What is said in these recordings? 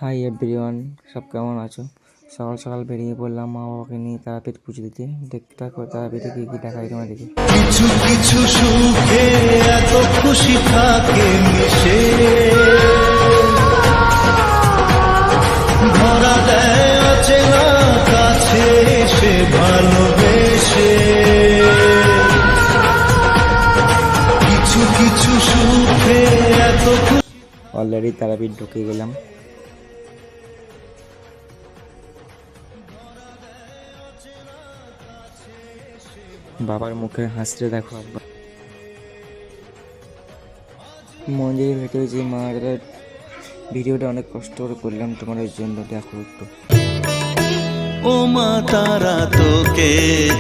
Hi everyone, সব কেমন আছো? সকাল সকাল বেরিয়ে পড়লাম মা বাবাকে নিয়ে তারাপীঠ পুজো দিতে। দেখতে থাকো তারাপীঠে কি কি দেখাই তোমাদেরকে। কিছু কিছু সুখে এত খুশি থাকে মিশে, ধরা দেয় অচেনা কাছে এসে ভালোবেসে। কিছু কিছু সুখে এত অলরেডি তারাপীঠ ঢুকে গেলাম। বাবার মুখে হাসতে দেখো একবার। মন্দিরের ভেতরে যে মার ভিডিওটা অনেক কষ্ট করে করলাম তোমাদের জন্য, দেখো একটু। ও মা তারা তোকে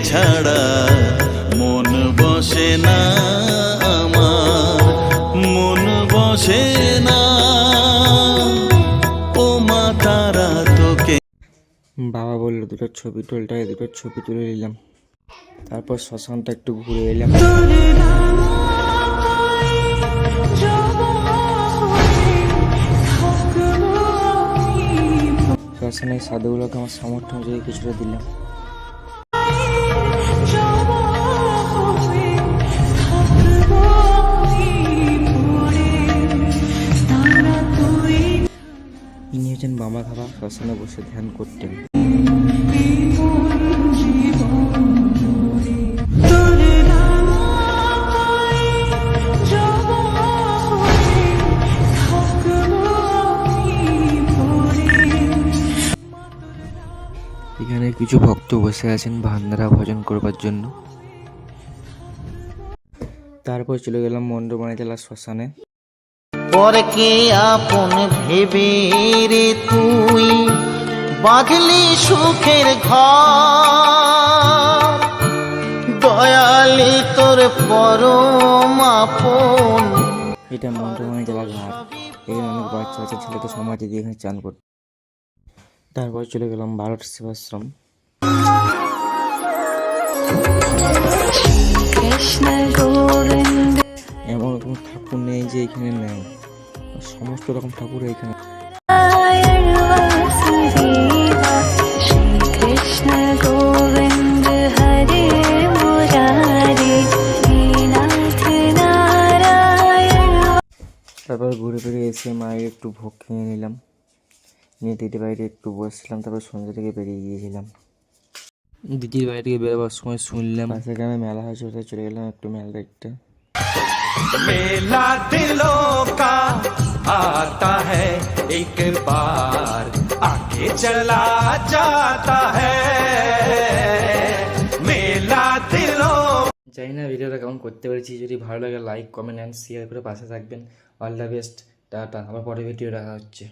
ছাড়া মন বসে না, আমার মন বসে না। ও মা তারা তোকে। বাবা বললো দুটো ছবি তুলটায়, দুটো ছবি তুলে নিলাম। তারপর শ্মশানটা একটু ঘুরে এলাম। শ্মশানের সাধুগুলোকে আমার সামর্থ্য অনুযায়ী কিছুটা দিলাম। ইনি হচ্ছেন বাবা খাবা, শ্মশানে বসে ধ্যান করতেন। এখানে কিছু ভক্ত বসে আছেন ভান্ডারা ভজন করবার জন্য। তারপর চলে গেলাম মন্ডপমানি জেলা শ্মশানে। পরকে আপন ভেবে রে তুই বাঁধলি সুখের ঘর, দয়ালি তোর পরম আপন। এটা মন্ডপমানি জেলা ঘাট। এখানে অনেক বাচ্চা আছে, ছেলেকে সমাজে দিয়ে এখানে চান করতে। তারপর চলে গেলাম ভারত সেবাশ্রম। এমন কোনো ঠাকুর নেই যে এখানে নেই, সমস্ত রকম ঠাকুর এখানে। তারপর ঘুরে ফিরে এসে মায়ের একটু ভোগ খেয়ে নিলাম, নিয়ে দিদির বাড়িতে একটু বসছিলাম। তারপর সন্ধ্যা থেকে বেরিয়ে গিয়েছিলাম। দিদির বাড়ি থেকে বেরোবার সময় শুনলাম পাশে গ্রামে মেলা হয়েছে, ওটা চলে গেলাম একটু মেলা দেখতে। मेला दिलों का आता है एक बार, आके चला जाता है मेला दिलों। জানি না ভিডিওটা কেমন করতে পেরেছি। যদি ভালো লাগে লাইক কমেন্ট অ্যান্ড শেয়ার করে পাশে থাকবেন। All the best, tata. আবার পরে ভিডিও দেখা হচ্ছে।